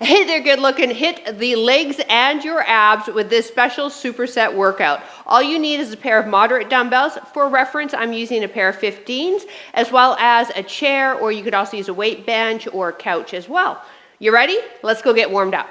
Hey there, good looking. Hit the legs and your abs with this special superset workout. All you need is a pair of moderate dumbbells. For reference, I'm using a pair of 15s, as well as a chair, or you could also use a weight bench or a couch as well. You ready? Let's go get warmed up.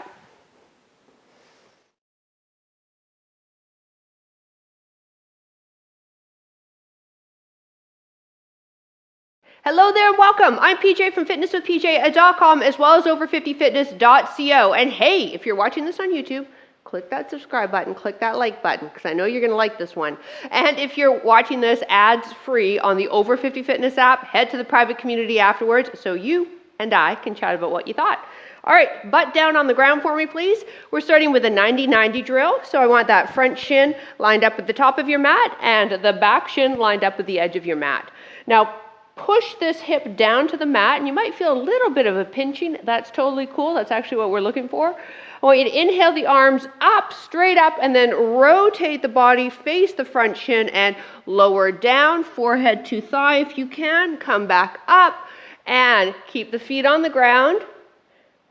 Hello there and welcome. I'm PJ from fitnesswithpj.com as well as over50fitness.co. And hey, if you're watching this on YouTube, click that subscribe button, click that like button, because I know you're going to like this one. And if you're watching this ads free on the Over 50 Fitness app, head to the private community afterwards so you and I can chat about what you thought. All right, butt down on the ground for me, please. We're starting with a 90-90 drill. So I want that front shin lined up at the top of your mat and the back shin lined up with the edge of your mat. Now, push this hip down to the mat, and you might feel a little bit of a pinching. That's totally cool. That's actually what we're looking for. I want you to inhale the arms up, straight up, and then rotate the body, face the front shin, and lower down, forehead to thigh if you can. Come back up, and keep the feet on the ground.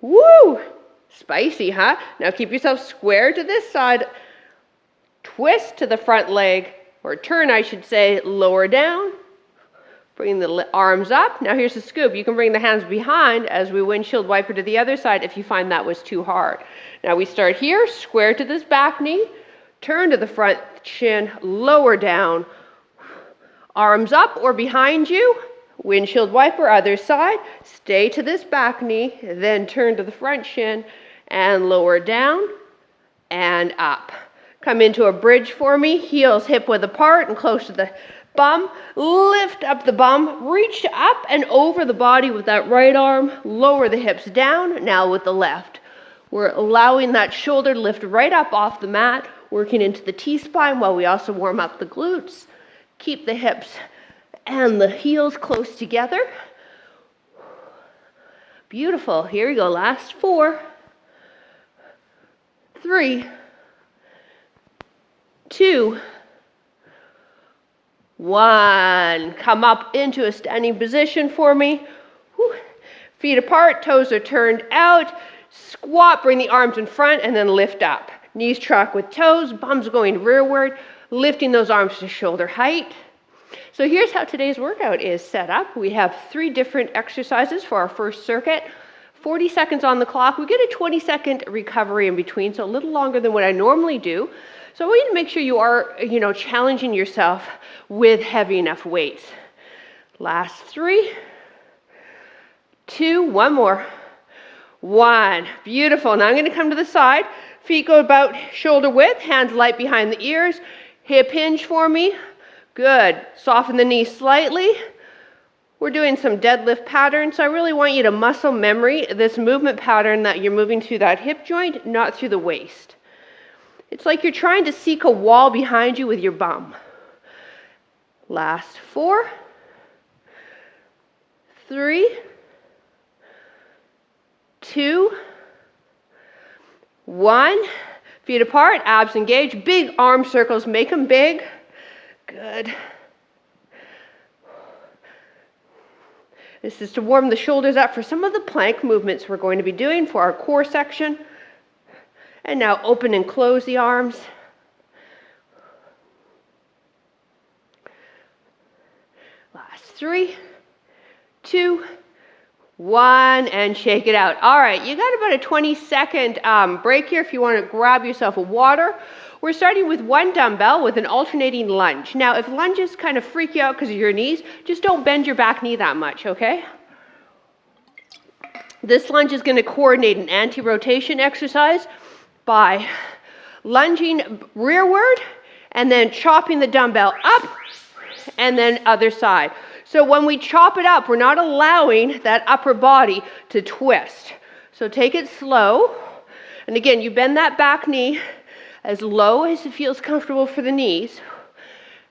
Woo! Spicy, huh? Now keep yourself square to this side. Twist to the front leg, or turn, I should say, lower down. Bring the arms up. Now here's the scoop. You can bring the hands behind as we windshield wiper to the other side if you find that was too hard. Now we start here, square to this back knee, turn to the front shin, lower down, arms up or behind you, windshield wiper, other side, stay to this back knee, then turn to the front shin and lower down and up. Come into a bridge for me, heels hip width apart and close to the bum. Lift up the bum, reach up and over the body with that right arm, lower the hips down, now with the left. We're allowing that shoulder to lift right up off the mat, working into the T-spine while we also warm up the glutes. Keep the hips and the heels close together. Beautiful. Here we go. Last 4, 3, 2, 1. Come up into a standing position for me. Whew. Feet apart, toes are turned out. Squat, bring the arms in front and then lift up. Knees track with toes, bums going rearward, lifting those arms to shoulder height. So here's how today's workout is set up. We have 3 different exercises for our first circuit. 40 seconds on the clock. We get a 20-second recovery in between, so a little longer than what I normally do. So I want you to make sure you are, challenging yourself with heavy enough weights. Last 3, 2, 1 more. 1. Beautiful. Now I'm going to come to the side. Feet go about shoulder width, hands light behind the ears. Hip hinge for me. Good. Soften the knees slightly. We're doing some deadlift patterns, so I really want you to muscle memory this movement pattern that you're moving through that hip joint, not through the waist. It's like you're trying to seek a wall behind you with your bum. Last 4, 3, 2, 1. Feet apart, abs engaged. Big arm circles, make them big. Good. This is to warm the shoulders up for some of the plank movements we're going to be doing for our core section. And now open and close the arms. Last 3, 2, 1, and shake it out. All right, you got about a 20-second break here if you want to grab yourself a water. We're starting with 1 dumbbell with an alternating lunge. Now, if lunges kind of freak you out because of your knees, just don't bend your back knee that much, okay? This lunge is going to coordinate an anti-rotation exercise by lunging rearward and then chopping the dumbbell up and then other side. So when we chop it up, we're not allowing that upper body to twist. So take it slow. And again, you bend that back knee as low as it feels comfortable for the knees.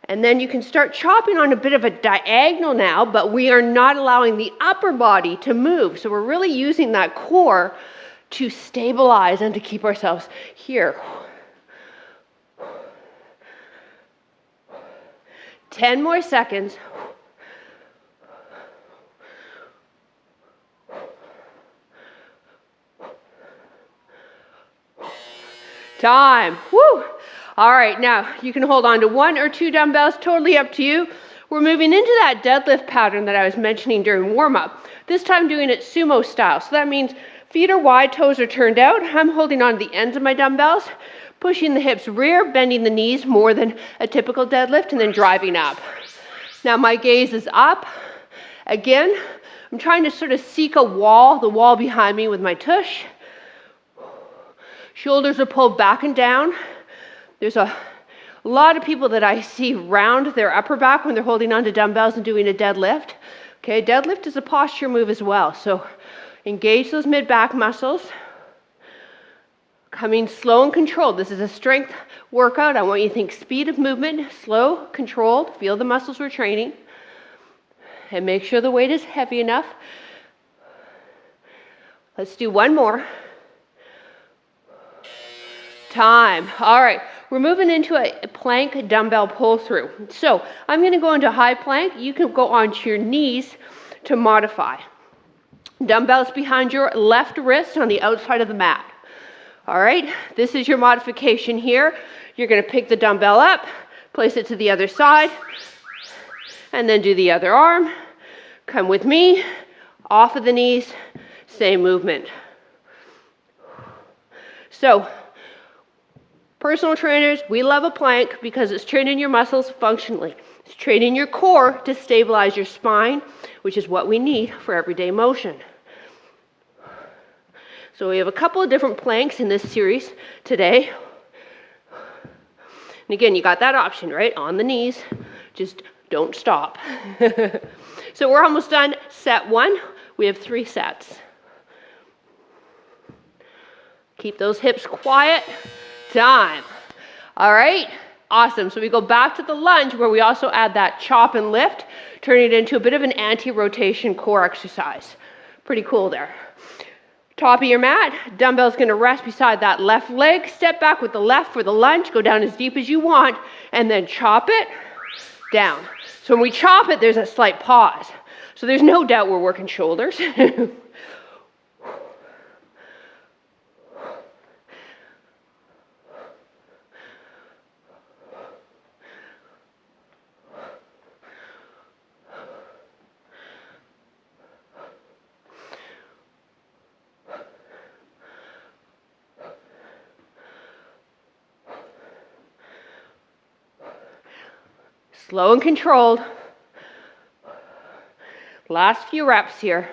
And then you can start chopping on a bit of a diagonal now, but we are not allowing the upper body to move. So we're really using that core to stabilize and to keep ourselves here. 10 more seconds. Time. Woo! All right, now you can hold on to 1 or 2 dumbbells, totally up to you. We're moving into that deadlift pattern that I was mentioning during warm-up. This time doing it sumo style. So that means feet are wide, toes are turned out. I'm holding on to the ends of my dumbbells, pushing the hips rear, bending the knees more than a typical deadlift, and then driving up. Now my gaze is up. Again, I'm trying to sort of seek a wall, the wall behind me with my tush. Shoulders are pulled back and down. There's a lot of people that I see round their upper back when they're holding on to dumbbells and doing a deadlift. Okay, deadlift is a posture move as well. So engage those mid-back muscles. Coming slow and controlled. This is a strength workout. I want you to think speed of movement, slow, controlled. Feel the muscles we're training. And make sure the weight is heavy enough. Let's do one more. Time. All right, we're moving into a plank dumbbell pull-through. So I'm going to go into high plank. You can go onto your knees to modify. Dumbbells behind your left wrist on the outside of the mat. All right, this is your modification here. You're going to pick the dumbbell up, place it to the other side, and then do the other arm. Come with me, off of the knees, same movement. So, personal trainers, we love a plank because it's training your muscles functionally. It's training your core to stabilize your spine, which is what we need for everyday motion. So we have a couple of different planks in this series today. And again, you got that option, right? On the knees, just don't stop. So we're almost done set 1. We have 3 sets. Keep those hips quiet. Time. All right, awesome. So we go back to the lunge where we also add that chop and lift, turning it into a bit of an anti-rotation core exercise. Pretty cool there. Top of your mat, dumbbell's gonna rest beside that left leg. Step back with the left for the lunge, go down as deep as you want, and then chop it down. So when we chop it, there's a slight pause. So there's no doubt we're working shoulders. Slow and controlled. Last few reps here.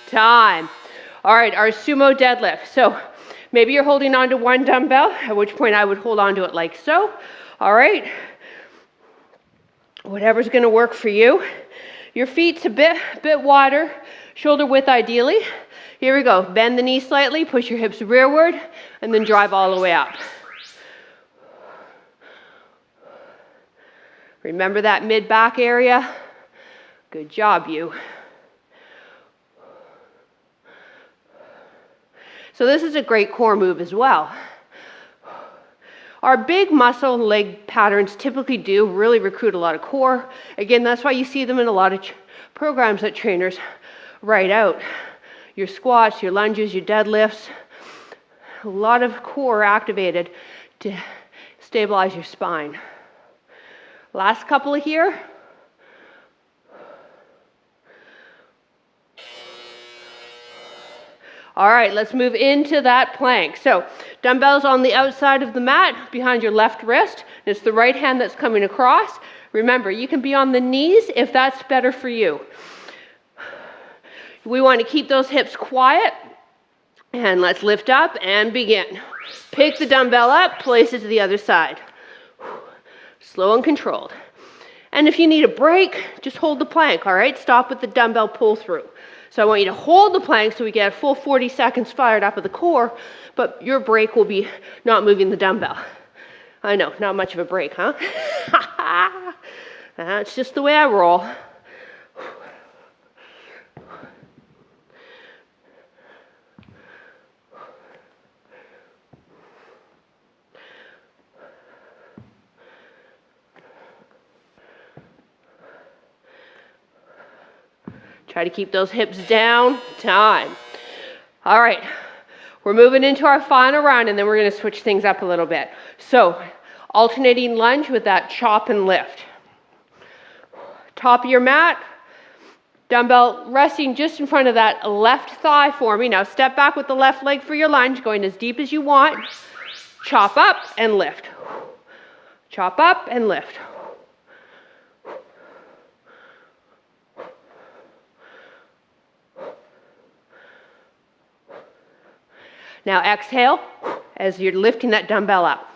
Time. All right, our sumo deadlift. So maybe you're holding on to one dumbbell, at which point I would hold on to it like so. All right. Whatever's going to work for you. Your feet's a bit wider, shoulder width ideally. Here we go. Bend the knee slightly, push your hips rearward, and then drive all the way up. Remember that mid-back area? Good job, you. So this is a great core move as well. Our big muscle leg patterns typically do really recruit a lot of core. Again, that's why you see them in a lot of programs that trainers write out. Your squats, your lunges, your deadlifts, a lot of core activated to stabilize your spine. Last couple of here. All right, let's move into that plank. So dumbbells on the outside of the mat behind your left wrist. It's the right hand that's coming across. Remember, you can be on the knees if that's better for you. We want to keep those hips quiet. And let's lift up and begin. Pick the dumbbell up, place it to the other side. Slow and controlled. And if you need a break, just hold the plank, all right? Stop with the dumbbell pull through. So I want you to hold the plank so we get a full 40 seconds fired up of the core, but your break will be not moving the dumbbell. I know, not much of a break, huh? That's just the way I roll. Try to keep those hips down. Time. All right. We're moving into our final round, and then we're going to switch things up a little bit. So, alternating lunge with that chop and lift. Top of your mat, dumbbell resting just in front of that left thigh for me. Now step back with the left leg for your lunge, going as deep as you want. Chop up and lift. Chop up and lift. Now exhale as you're lifting that dumbbell up.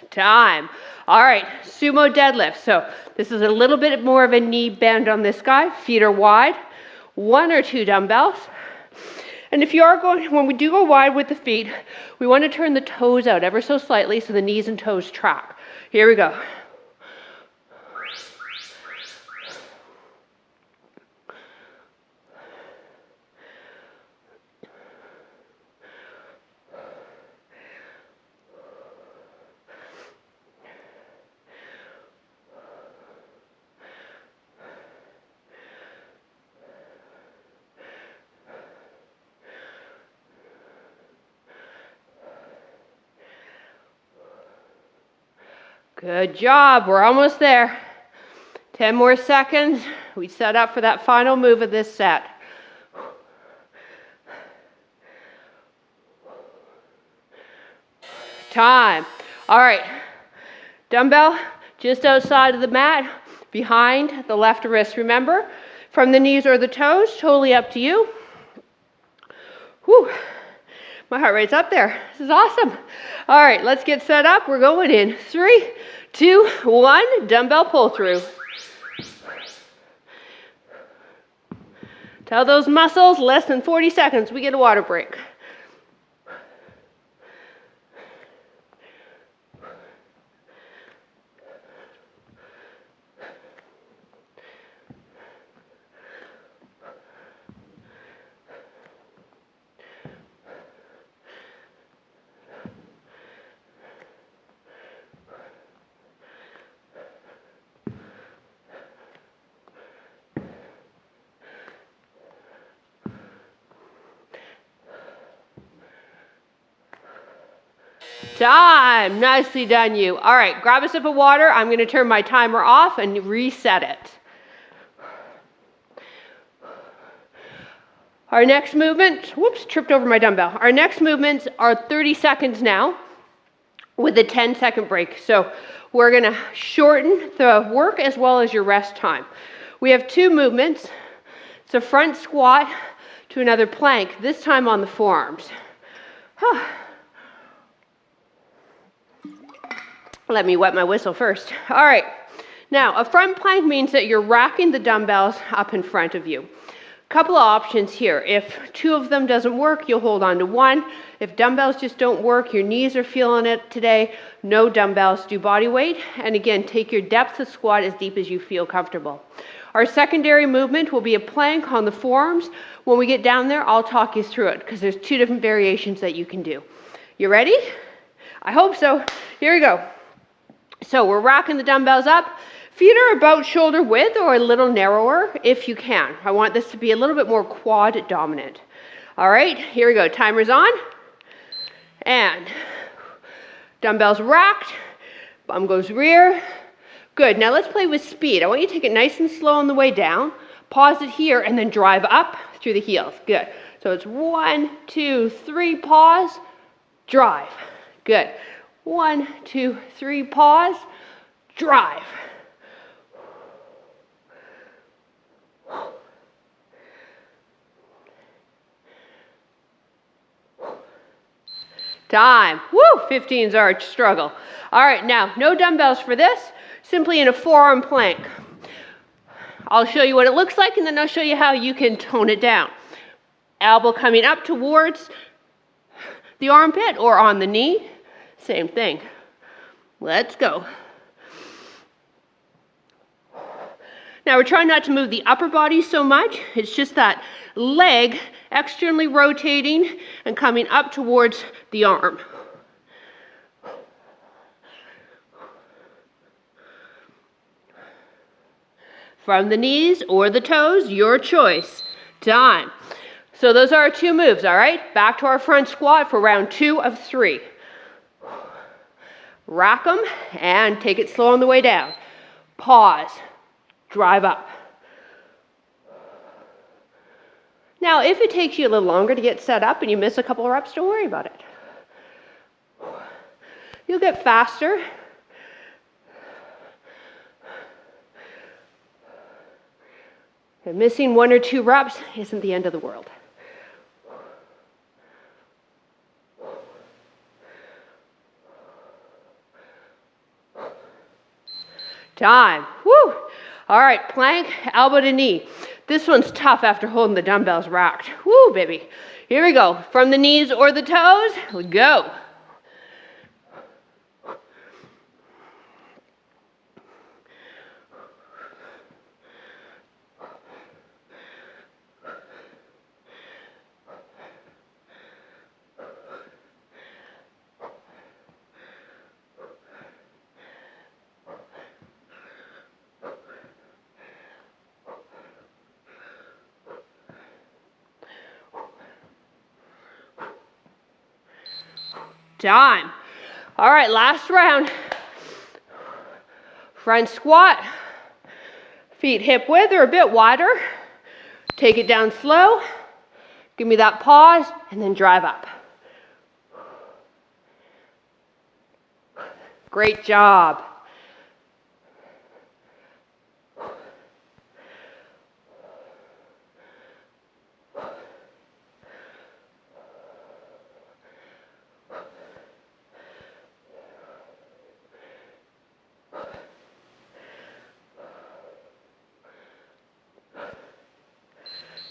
Time. All right, sumo deadlift. So this is a little bit more of a knee bend on this guy. Feet are wide. 1 or 2 dumbbells. And if you are going, when we do go wide with the feet, we want to turn the toes out ever so slightly so the knees and toes track. Here we go. Good job. We're almost there. 10 more seconds. We set up for that final move of this set. Time. All right. Dumbbell just outside of the mat, behind the left wrist. Remember, from the knees or the toes, totally up to you. Whew. My heart rate's up there. This is awesome. All right, let's get set up. We're going in 3, 2, 1. Dumbbell pull through. Tell those muscles, less than 40 seconds, we get a water break. Time. Nicely done, you. All right, grab a sip of water. I'm going to turn my timer off and reset it. Our next movement, whoops, tripped over my dumbbell. Our next movements are 30 seconds now with a 10-second break. So we're going to shorten the work as well as your rest time. We have 2 movements. It's a front squat to another plank, this time on the forearms. Let me wet my whistle first. All right. Now, a front plank means that you're racking the dumbbells up in front of you. Couple of options here. If 2 of them doesn't work, you'll hold on to 1. If dumbbells just don't work, your knees are feeling it today, no dumbbells, do body weight. And again, take your depth of squat as deep as you feel comfortable. Our secondary movement will be a plank on the forearms. When we get down there, I'll talk you through it because there's 2 different variations that you can do. You ready? I hope so. Here we go. So we're racking the dumbbells up. Feet are about shoulder width or a little narrower if you can. I want this to be a little bit more quad dominant. All right, here we go. Timer's on. And dumbbells racked. Bum goes rear. Good. Now let's play with speed. I want you to take it nice and slow on the way down. Pause it here and then drive up through the heels. Good. So it's 1, 2, 3, pause, drive. Good. 1, 2, 3, pause, drive. Time. Woo! 15's our struggle. All right, now, no dumbbells for this, simply in a forearm plank. I'll show you what it looks like, and then I'll show you how you can tone it down. Elbow coming up towards the armpit or on the knee. Same thing. Let's go. Now we're trying not to move the upper body so much. It's just that leg externally rotating and coming up towards the arm. From the knees or the toes, your choice. Time. So those are our 2 moves, all right? Back to our front squat for round 2 of 3. Rack them and take it slow on the way down. Pause. Drive up. Now, if it takes you a little longer to get set up and you miss a couple of reps, don't worry about it. You'll get faster. And missing 1 or 2 reps isn't the end of the world. Time. Woo! All right, plank, elbow to knee. This one's tough after holding the dumbbells racked. Woo, baby. Here we go. From the knees or the toes, we go. Time. All right, last round. Front squat. Feet hip width or a bit wider. Take it down slow. Give me that pause and then drive up. Great job.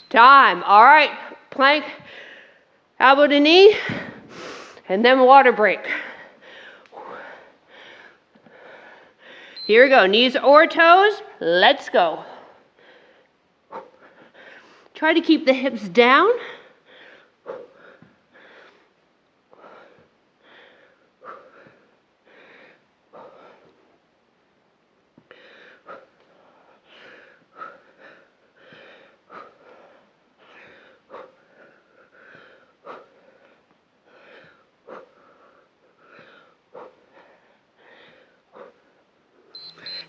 Time. All right, plank, elbow to knee, and then water break. Here we go, knees or toes, let's go. Try to keep the hips down.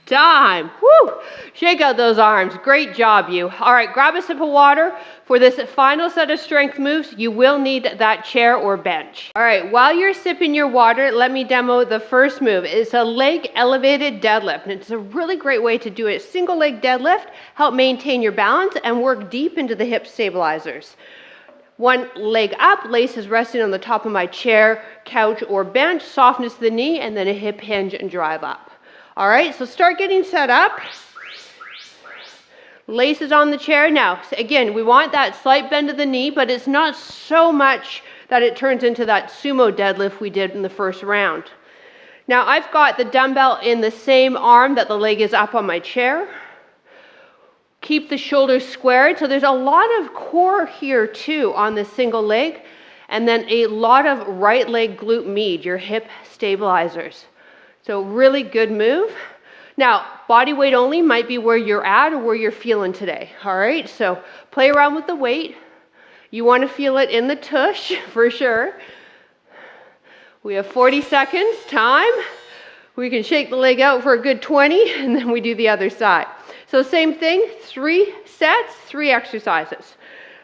Time. Woo! Shake out those arms. Great job, you. All right, grab a sip of water. For this final set of strength moves, you will need that chair or bench. All right, while you're sipping your water, let me demo the first move. It's a leg elevated deadlift, and it's a really great way to do it. Single leg deadlift, help maintain your balance and work deep into the hip stabilizers. One leg up, laces resting on the top of my chair, couch, or bench, softness to the knee, and then a hip hinge and drive up. All right, so start getting set up. Laces on the chair. Now, again, we want that slight bend of the knee, but it's not so much that it turns into that sumo deadlift we did in the first round. Now, I've got the dumbbell in the same arm that the leg is up on my chair. Keep the shoulders squared. So there's a lot of core here too on this single leg, and then a lot of right leg glute med, your hip stabilizers. So really good move. Now, body weight only might be where you're at or where you're feeling today. All right, so play around with the weight. You want to feel it in the tush for sure. We have 40 seconds, time. We can shake the leg out for a good 20 and then we do the other side. So same thing, 3 sets, 3 exercises.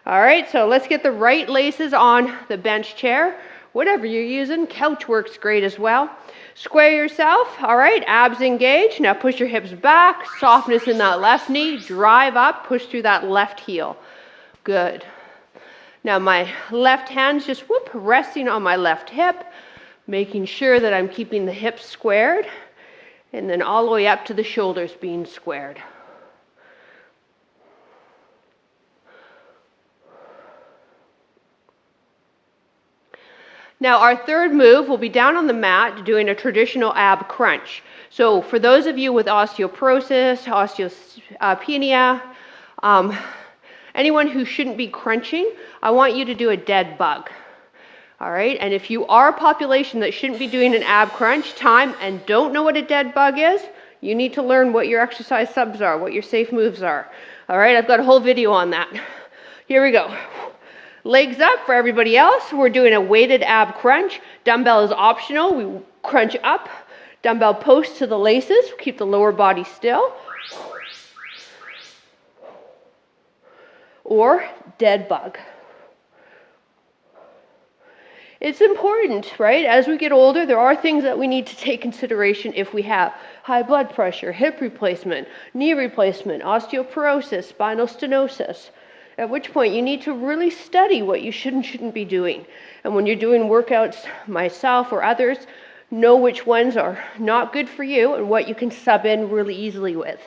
All right, so let's get the right laces on the bench chair. Whatever you're using, couch works great as well. Square yourself, all right, abs engaged. Now push your hips back, softness in that left knee, drive up, push through that left heel. Good. Now my left hand's just resting on my left hip, making sure that I'm keeping the hips squared, and then all the way up to the shoulders being squared. Now our third move will be down on the mat doing a traditional ab crunch. So for those of you with osteoporosis, osteopenia, anyone who shouldn't be crunching, I want you to do a dead bug. All right, and if you are a population that shouldn't be doing an ab crunch time and don't know what a dead bug is, you need to learn what your exercise subs are, what your safe moves are. All right, I've got a whole video on that. Here we go. Legs up for everybody else. We're doing a weighted ab crunch. Dumbbell is optional. We crunch up. Dumbbell post to the laces. Keep the lower body still. Or dead bug. It's important, right? As we get older, there are things that we need to take consideration if we have high blood pressure, hip replacement, knee replacement, osteoporosis, spinal stenosis. At which point you need to really study what you should and shouldn't be doing. And when you're doing workouts, myself or others, know which ones are not good for you and what you can sub in really easily with.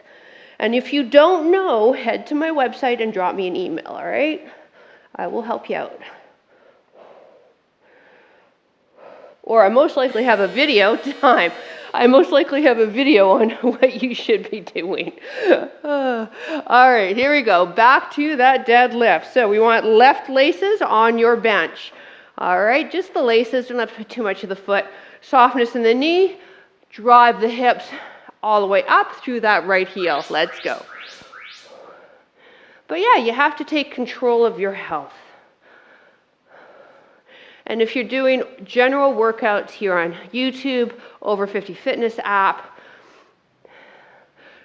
And if you don't know, head to my website and drop me an email, all right? I will help you out. Or I most likely have a video time. I most likely have a video on what you should be doing. All right, here we go. Back to that deadlift. So we want left laces on your bench. All right, just the laces, don't have to put too much of the foot. Softness in the knee, drive the hips all the way up through that right heel. Let's go. But yeah, you have to take control of your health. And if you're doing general workouts here on YouTube, Over 50 Fitness app,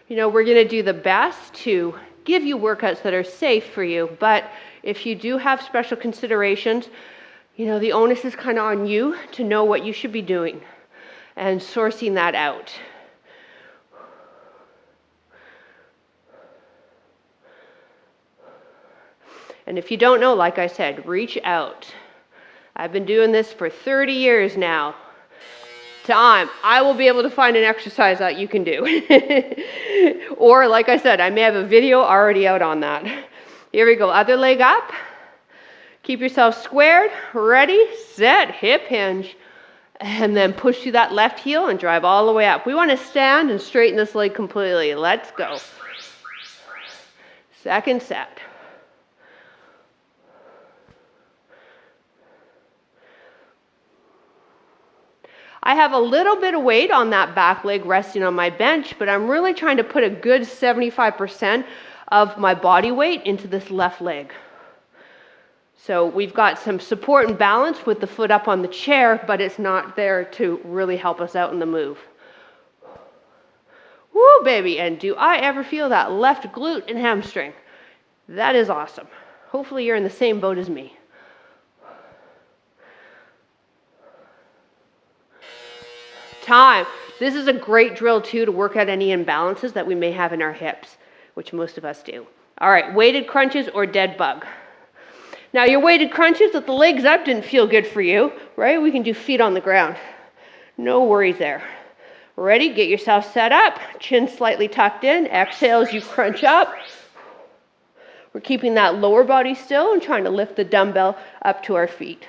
you know, we're going to do the best to give you workouts that are safe for you. But if you do have special considerations, you know, the onus is kind of on you to know what you should be doing and sourcing that out. And if you don't know, like I said, reach out. I've been doing this for 30 years now. I will be able to find an exercise that you can do. Or, like I said, I may have a video already out on that. Here we go. Other leg up. Keep yourself squared. Ready, set, hip hinge. And then push through that left heel and drive all the way up. We want to stand and straighten this leg completely. Let's go. Second set. I have a little bit of weight on that back leg resting on my bench, but I'm really trying to put a good 75% of my body weight into this left leg. So we've got some support and balance with the foot up on the chair, but it's not there to really help us out in the move. Woo, baby, and do I ever feel that left glute and hamstring? That is awesome. Hopefully you're in the same boat as me. Time. This is a great drill too to work out any imbalances that we may have in our hips, which most of us do. All right, weighted crunches or dead bug. Now your weighted crunches with the legs up didn't feel good for you, right? We can do feet on the ground. No worries there. Ready? Get yourself set up. Chin slightly tucked in. Exhale as you crunch up. We're keeping that lower body still and trying to lift the dumbbell up to our feet.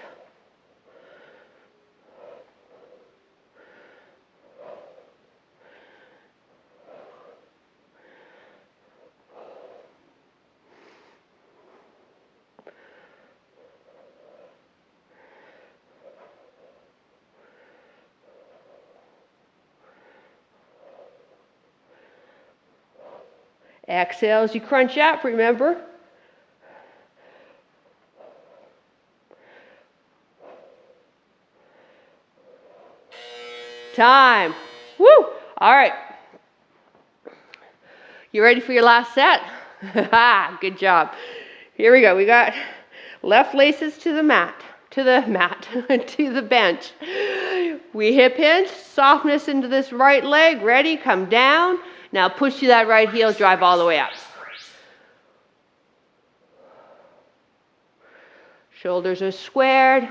Exhale as you crunch up, remember. Time. Woo! All right. You ready for your last set? Good job. Here we go. We got left laces to the mat, to the bench. We hip hinge, softness into this right leg. Ready? Come down. Now push to that right heel, drive all the way up. Shoulders are squared.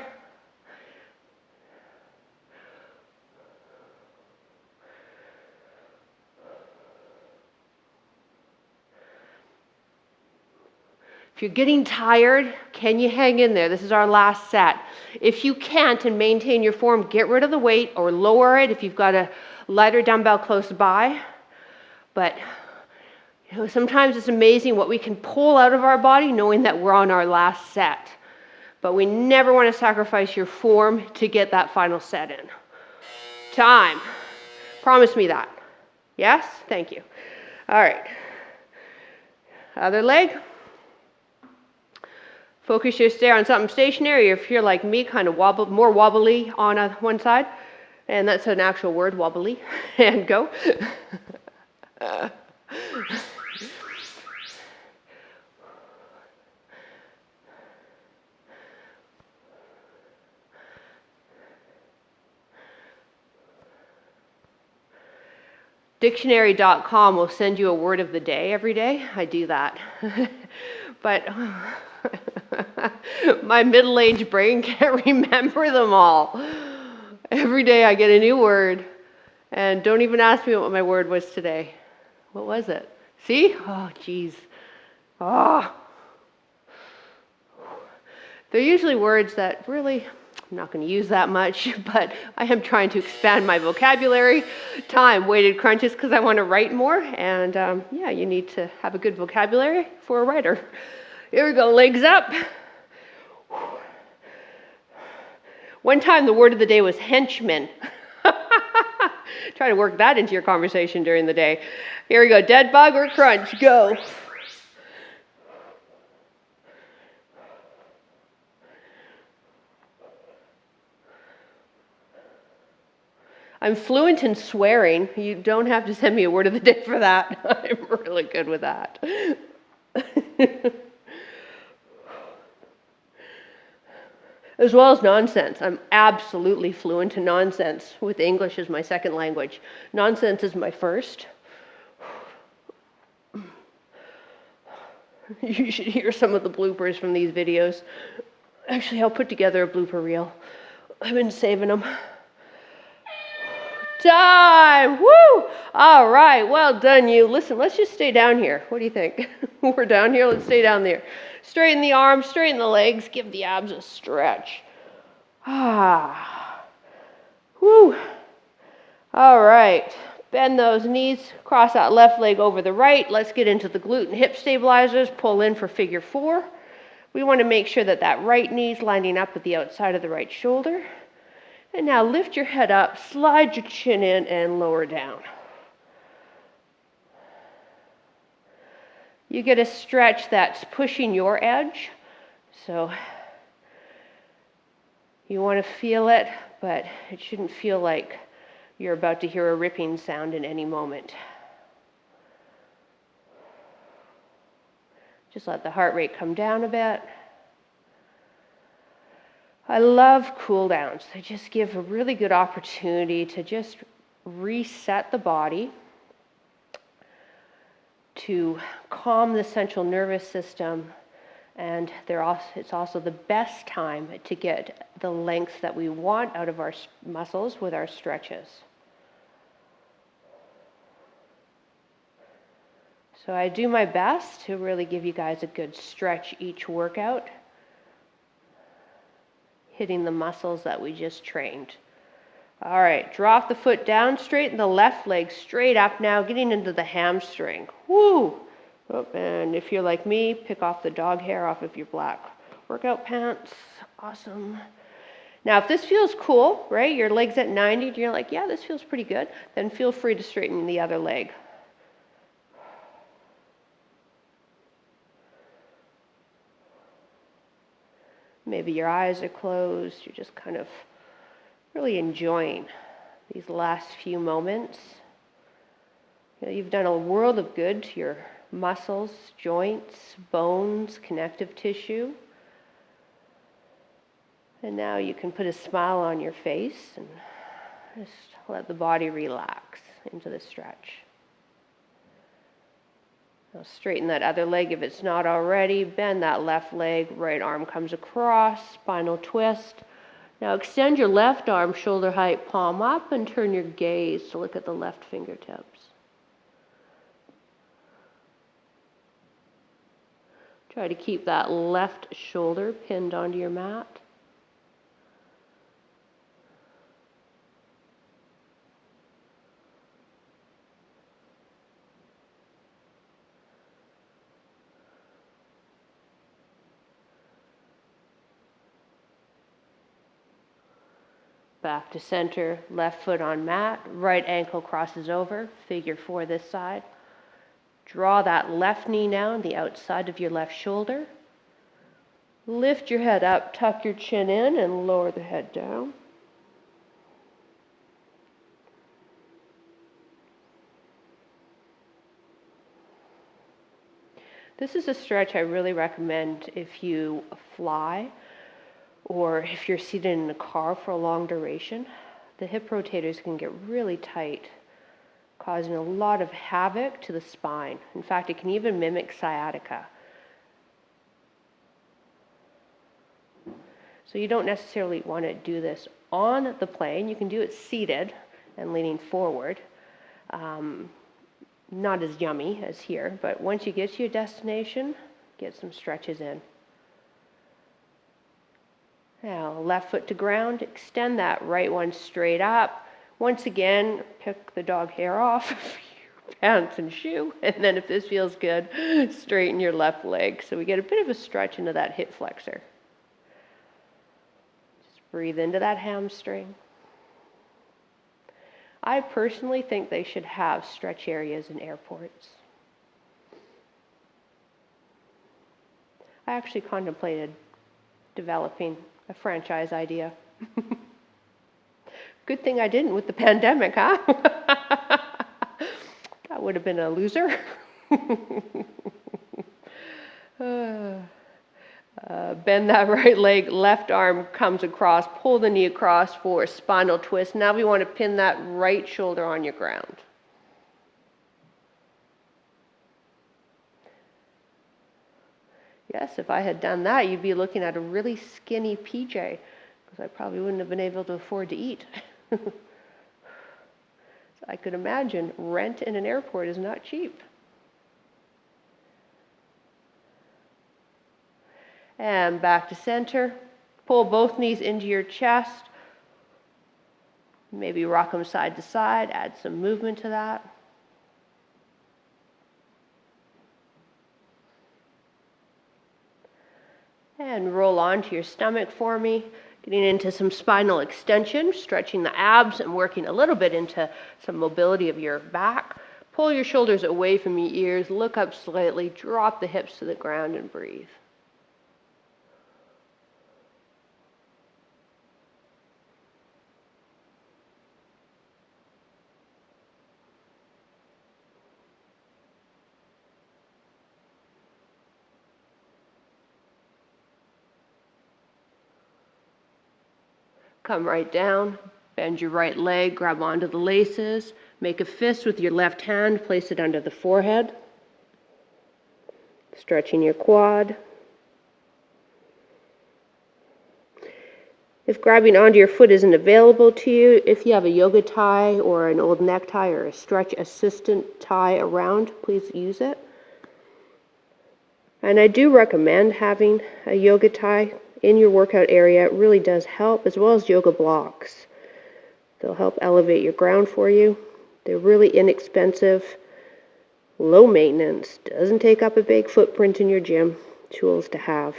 If you're getting tired, can you hang in there? This is our last set. If you can't and maintain your form, get rid of the weight or lower it if you've got a lighter dumbbell close by. But sometimes it's amazing what we can pull out of our body knowing that we're on our last set. But we never want to sacrifice your form to get that final set in. Time. Promise me that. Yes? Thank you. All right. Other leg. Focus your stare on something stationary, or if you're like me, kind of more wobbly on one side. And that's an actual word, wobbly. And go. Dictionary.com will send you a word of the day every day. I do that. But my middle-aged brain can't remember them all. Every day I get a new word. And don't even ask me what my word was today. What was it? See? Oh, geez. Oh. They're usually words that really, I'm not going to use that much, but I am trying to expand my vocabulary. Time, weighted crunches, because I want to write more. And yeah, you need to have a good vocabulary for a writer. Here we go, legs up. One time the word of the day was henchman. Try to work that into your conversation during the day. Here we go, dead bug or crunch, go. I'm fluent in swearing. You don't have to send me a word of the day for that. I'm really good with that. As well as nonsense. I'm absolutely fluent in nonsense, with English as my second language. Nonsense is my first. You should hear some of the bloopers from these videos. Actually, I'll put together a blooper reel. I've been saving them. Time! Woo! All right, well done, you. Listen, let's just stay down here. What do you think? We're down here, let's stay down there. Straighten the arms, straighten the legs, give the abs a stretch. Ah. Woo! All right, bend those knees, cross that left leg over the right. Let's get into the glute and hip stabilizers. Pull in for figure 4. We want to make sure that that right knee is lining up with the outside of the right shoulder. And now lift your head up, slide your chin in, and lower down. You get a stretch that's pushing your edge. So you want to feel it, but it shouldn't feel like you're about to hear a ripping sound in any moment. Just let the heart rate come down a bit. I love cool downs. They just give a really good opportunity to just reset the body, to calm the central nervous system, and it's also the best time to get the length that we want out of our muscles with our stretches. So I do my best to really give you guys a good stretch each workout, hitting the muscles that we just trained. All right, drop the foot down, straighten the left leg straight up now, getting into the hamstring. Woo! Oh, and if you're like me, pick off the dog hair off of your black workout pants. Awesome. Now, if this feels cool, right, your leg's at 90, and you're like, yeah, this feels pretty good, then feel free to straighten the other leg. Maybe your eyes are closed. You're just kind of really enjoying these last few moments. You've done a world of good to your muscles, joints, bones, connective tissue. And now you can put a smile on your face and just let the body relax into the stretch. Now straighten that other leg if it's not already. Bend that left leg. Right arm comes across. Spinal twist. Now extend your left arm shoulder height, palm up, and turn your gaze to look at the left fingertips. Try to keep that left shoulder pinned onto your mat. Back to center, left foot on mat, right ankle crosses over, figure 4 this side. Draw that left knee now on the outside of your left shoulder. Lift your head up, tuck your chin in, and lower the head down. This is a stretch I really recommend if you fly or if you're seated in a car for a long duration. The hip rotators can get really tight, causing a lot of havoc to the spine. In fact, it can even mimic sciatica. So you don't necessarily want to do this on the plane. You can do it seated and leaning forward. Not as yummy as here, but once you get to your destination, get some stretches in. Now, left foot to ground, extend that right one straight up. Once again, pick the dog hair off your pants and shoe, and then if this feels good, straighten your left leg. So we get a bit of a stretch into that hip flexor. Just breathe into that hamstring. I personally think they should have stretch areas in airports. I actually contemplated developing a franchise idea. Good thing I didn't with the pandemic, huh? That would have been a loser. Bend that right leg, left arm comes across, pull the knee across for a spinal twist. Now we want to pin that right shoulder on your ground. Yes, if I had done that, you'd be looking at a really skinny PJ, because I probably wouldn't have been able to afford to eat. So I could imagine rent in an airport is not cheap. And back to center. Pull both knees into your chest. Maybe rock them side to side. Add some movement to that. And roll onto your stomach for me. Getting into some spinal extension, stretching the abs and working a little bit into some mobility of your back. Pull your shoulders away from your ears. Look up slightly. Drop the hips to the ground and breathe. Come right down, bend your right leg, grab onto the laces, make a fist with your left hand, place it under the forehead, stretching your quad. If grabbing onto your foot isn't available to you, if you have a yoga tie or an old necktie or a stretch assistant tie around, please use it. And I do recommend having a yoga tie in your workout area. It really does help, as well as yoga blocks. They'll help elevate your ground for you. They're really inexpensive, low maintenance, doesn't take up a big footprint in your gym. Tools to have.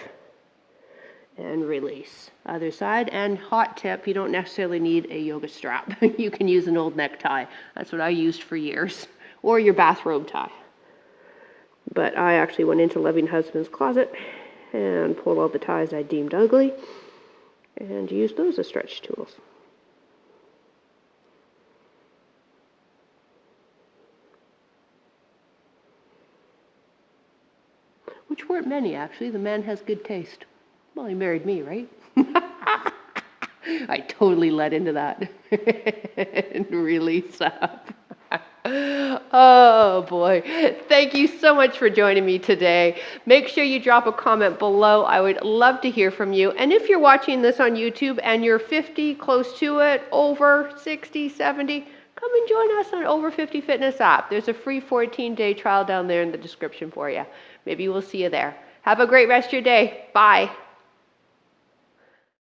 And release. Other side. And hot tip, you don't necessarily need a yoga strap. You can use an old necktie. That's what I used for years. Or your bathrobe tie. But I actually went into loving husband's closet and pulled all the ties I deemed ugly and used those as stretch tools. Which weren't many, actually. The man has good taste. Well, he married me, right? I totally let into that and release up. Oh boy. Thank you so much for joining me today. Make sure you drop a comment below. I would love to hear from you. And if you're watching this on YouTube and you're 50, close to it, over 60, 70, come and join us on Over 50 Fitness app. There's a free 14-day trial down there in the description for you. Maybe we'll see you there. Have a great rest of your day. Bye.